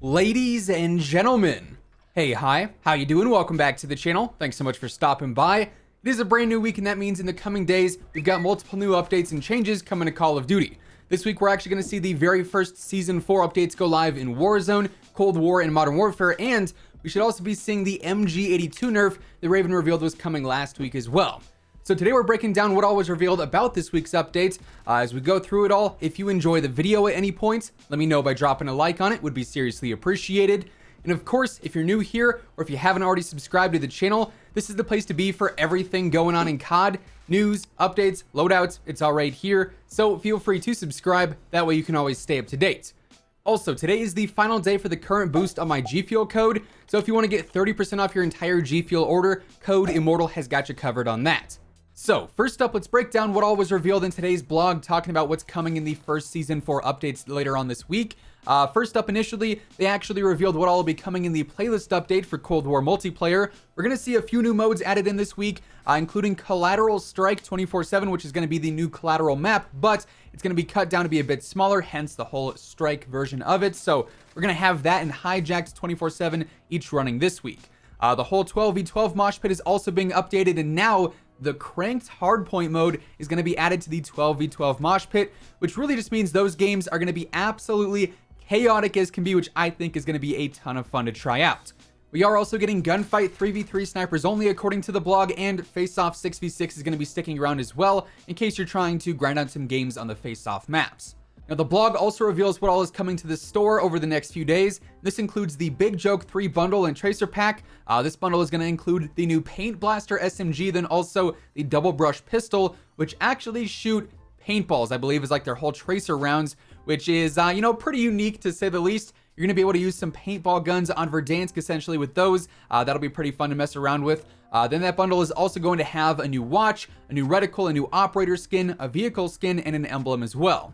Ladies and gentlemen, hey, hi, how you doing? Welcome back to the channel. Thanks so much for stopping by. It is a brand new week, and that means in the coming days, we've got multiple new updates and changes coming to Call of Duty. This week, we're actually going to see the very first Season 4 updates go live in Warzone, Cold War, and Modern Warfare, and we should also be seeing the MG82 nerf that Raven revealed was coming last week as well. So today we're breaking down what all was revealed about this week's update. As we go through it all, if you enjoy the video at any point, let me know by dropping a like on it, would be seriously appreciated. And of course, if you're new here, or if you haven't already subscribed to the channel, this is the place to be for everything going on in COD. News, updates, loadouts, it's all right here. So feel free to subscribe, that way you can always stay up to date. Also, today is the final day for the current boost on my G Fuel code. So if you want to get 30% off your entire G Fuel order, code WHosImmortal has got you covered on that. So first up, let's break down what all was revealed in today's blog, talking about what's coming in the first Season 4 updates later on this week. First up, initially, they actually revealed what all will be coming in the playlist update for Cold War multiplayer. We're going to see a few new modes added in this week, including Collateral Strike 24/7, which is going to be the new Collateral map, but it's going to be cut down to be a bit smaller, hence the whole Strike version of it. So we're going to have that and Hijacked 24/7 each running this week. The whole 12v12 mosh pit is also being updated, and now the cranked hardpoint mode is going to be added to the 12v12 mosh pit, which really just means those games are going to be absolutely chaotic as can be, which I think is going to be a ton of fun to try out. We are also getting gunfight 3v3 snipers only according to the blog, and face-off 6v6 is going to be sticking around as well in case you're trying to grind out some games on the face-off maps. Now, the blog also reveals what all is coming to the store over the next few days. This includes the Big Joke 3 bundle and tracer pack. This bundle is going to include the new Paint Blaster SMG, then also the Double Brush pistol, which actually shoot paintballs, I believe is like their whole tracer rounds, which is, pretty unique to say the least. You're going to be able to use some paintball guns on Verdansk essentially with those. That'll be pretty fun to mess around with. Then that bundle is also going to have a new watch, a new reticle, a new operator skin, a vehicle skin, and an emblem as well.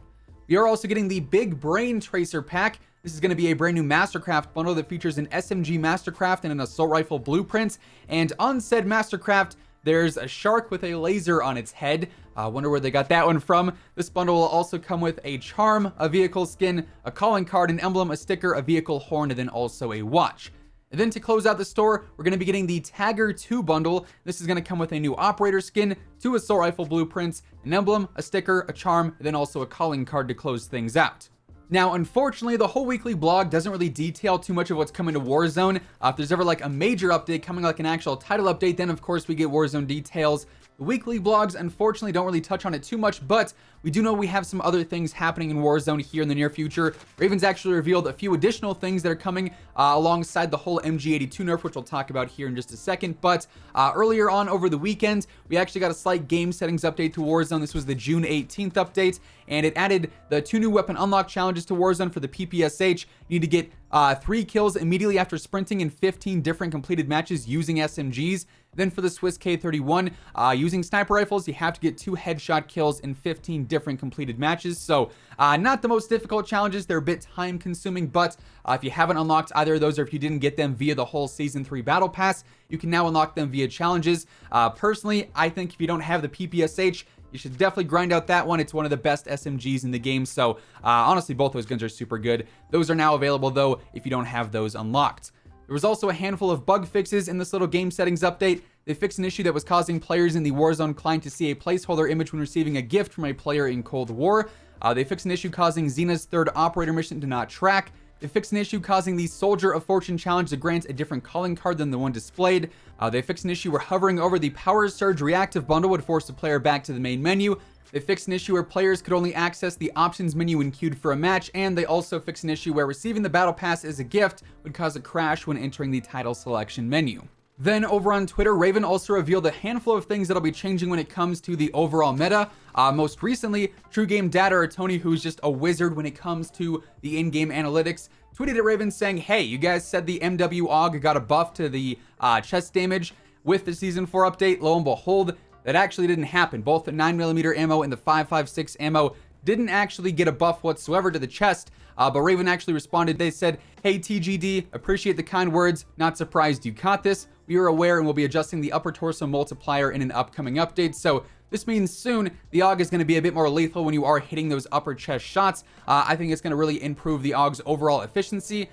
We are also getting the Big Brain Tracer Pack. This is going to be a brand new Mastercraft bundle that features an SMG Mastercraft and an Assault Rifle blueprint. And on said Mastercraft, there's a shark with a laser on its head. Wonder where they got that one from. This bundle will also come with a charm, a vehicle skin, a calling card, an emblem, a sticker, a vehicle horn, and then also a watch. And then to close out the store, we're going to be getting the Tagger 2 bundle. This is going to come with a new operator skin, 2 assault rifle blueprints, an emblem, a sticker, a charm, and then also a calling card to close things out. Now, unfortunately, the whole weekly blog doesn't really detail too much of what's coming to Warzone. If there's ever like a major update coming, like an actual title update, then of course we get Warzone details. The weekly blogs, unfortunately, don't really touch on it too much, but we do know we have some other things happening in Warzone here in the near future. Raven's actually revealed a few additional things that are coming alongside the whole MG82 nerf, which we'll talk about here in just a second. But earlier on over the weekend, we actually got a slight game settings update to Warzone. This was the June 18th update, and it added the 2 new weapon unlock challenges to Warzone for the PPSH. You need to get 3 kills immediately after sprinting in 15 different completed matches using SMGs. Then for the Swiss K31, using sniper rifles, you have to get 2 headshot kills in 15 different completed matches. So not the most difficult challenges. They're a bit time consuming, but if you haven't unlocked either of those, or if you didn't get them via the whole Season 3 Battle Pass, you can now unlock them via challenges. Personally, I think if you don't have the PPSH, you should definitely grind out that one. It's one of the best SMGs in the game. So honestly, both those guns are super good. Those are now available though if you don't have those unlocked. There was also a handful of bug fixes in this little game settings update. They fixed an issue that was causing players in the Warzone client to see a placeholder image when receiving a gift from a player in Cold War. They fixed an issue causing Xena's 3rd operator mission to not track. They fixed an issue causing the Soldier of Fortune challenge to grant a different calling card than the one displayed. They fixed an issue where hovering over the Power Surge reactive bundle would force the player back to the main menu. They fixed an issue where players could only access the options menu when queued for a match, and they also fixed an issue where receiving the battle pass as a gift would cause a crash when entering the title selection menu. Then over on Twitter, Raven also revealed a handful of things that'll be changing when it comes to the overall meta. Most recently, True Game Data, or Tony, who's just a wizard when it comes to the in-game analytics, tweeted at Raven saying, hey, you guys said the MW AUG got a buff to the chest damage with the Season 4 update. Lo and behold, that actually didn't happen. Both the 9mm ammo and the 5.56 ammo didn't actually get a buff whatsoever to the chest, but Raven actually responded. They said, hey TGD, appreciate the kind words, not surprised you caught this. We are aware and will be adjusting the upper torso multiplier in an upcoming update. So this means soon the AUG is going to be a bit more lethal when you are hitting those upper chest shots. I think it's going to really improve the AUG's overall efficiency.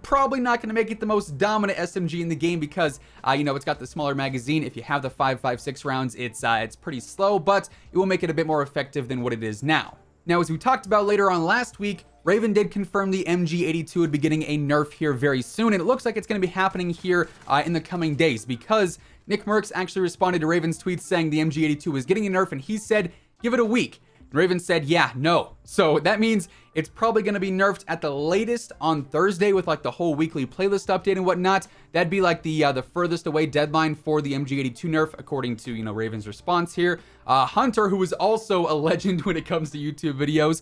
probably not going to make it the most dominant SMG in the game because, you know, it's got the smaller magazine. If you have the 5.56 rounds, it's pretty slow, but it will make it a bit more effective than what it is now. Now, as we talked about later on last week, Raven did confirm the MG82 would be getting a nerf here very soon, and it looks like it's going to be happening here in the coming days because Nick Merckx actually responded to Raven's tweet saying the MG82 was getting a nerf, and he said, give it a week. And Raven said, yeah, no. So that means it's probably going to be nerfed at the latest on Thursday with like the whole weekly playlist update and whatnot. That'd be like the furthest away deadline for the MG82 nerf, according to, you know, Raven's response here. Hunter, who is also a legend when it comes to YouTube videos,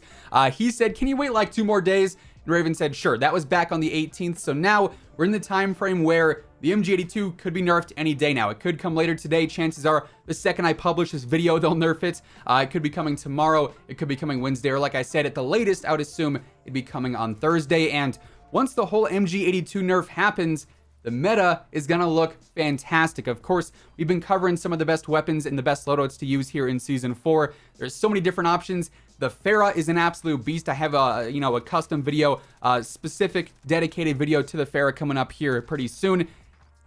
he said, can you wait like 2 more days? And Raven said, sure. That was back on the 18th. So now we're in the time frame where the MG82 could be nerfed any day now. It could come later today. Chances are the second I publish this video, they'll nerf it. It could be coming tomorrow. It could be coming Wednesday. Or like I said, at the latest, I would assume it'd be coming on Thursday. And once the whole MG82 nerf happens, the meta is going to look fantastic. Of course, we've been covering some of the best weapons and the best loadouts to use here in Season 4. There's so many different options. The Farah is an absolute beast. I have a, you know, a custom video, specific dedicated video to the Farah coming up here pretty soon.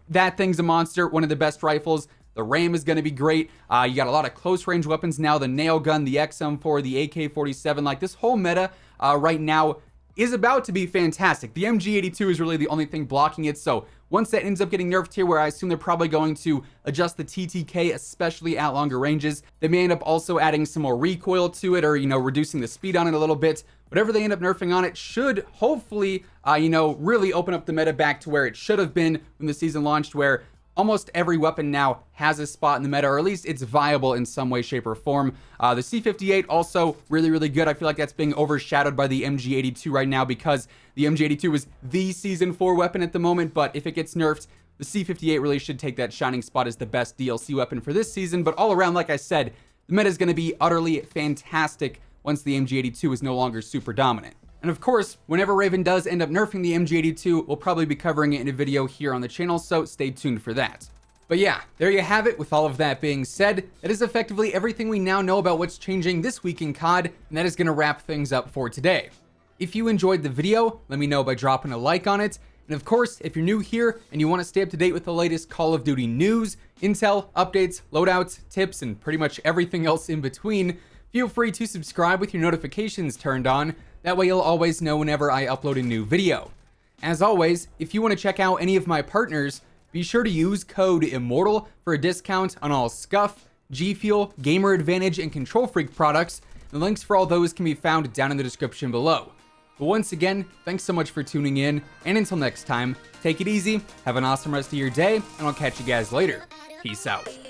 That thing's a monster, one of the best rifles. The RAM is going to be great. You got a lot of close range weapons now, the nail gun, the XM4, the AK-47. Like this whole meta right now is about to be fantastic. The MG82 is really the only thing blocking it. So once that ends up getting nerfed here, where I assume they're probably going to adjust the TTK, especially at longer ranges, they may end up also adding some more recoil to it or, you know, reducing the speed on it a little bit. Whatever they end up nerfing on it should hopefully, you know, really open up the meta back to where it should have been when the season launched, where almost every weapon now has a spot in the meta, or at least it's viable in some way, shape, or form. The C58 also really, really good. I feel like that's being overshadowed by the MG82 right now because the MG82 is the Season 4 weapon at the moment, but if it gets nerfed, the C58 really should take that shining spot as the best DLC weapon for this season. But all around, like I said, the meta is going to be utterly fantastic once the MG82 is no longer super dominant. And of course, whenever Raven does end up nerfing the MG82, we'll probably be covering it in a video here on the channel, so stay tuned for that. But yeah, there you have it. With all of that being said, that is effectively everything we now know about what's changing this week in COD, and that is going to wrap things up for today. If you enjoyed the video, let me know by dropping a like on it. And of course, if you're new here and you want to stay up to date with the latest Call of Duty news, intel, updates, loadouts, tips, and pretty much everything else in between, feel free to subscribe with your notifications turned on. That way you'll always know whenever I upload a new video. As always, if you want to check out any of my partners, be sure to use code WHosImmortal for a discount on all Scuff, G Fuel, Gamer Advantage, and Control Freak products. The links for all those can be found down in the description below. But once again, thanks so much for tuning in, and until next time, take it easy, have an awesome rest of your day, and I'll catch you guys later. Peace out.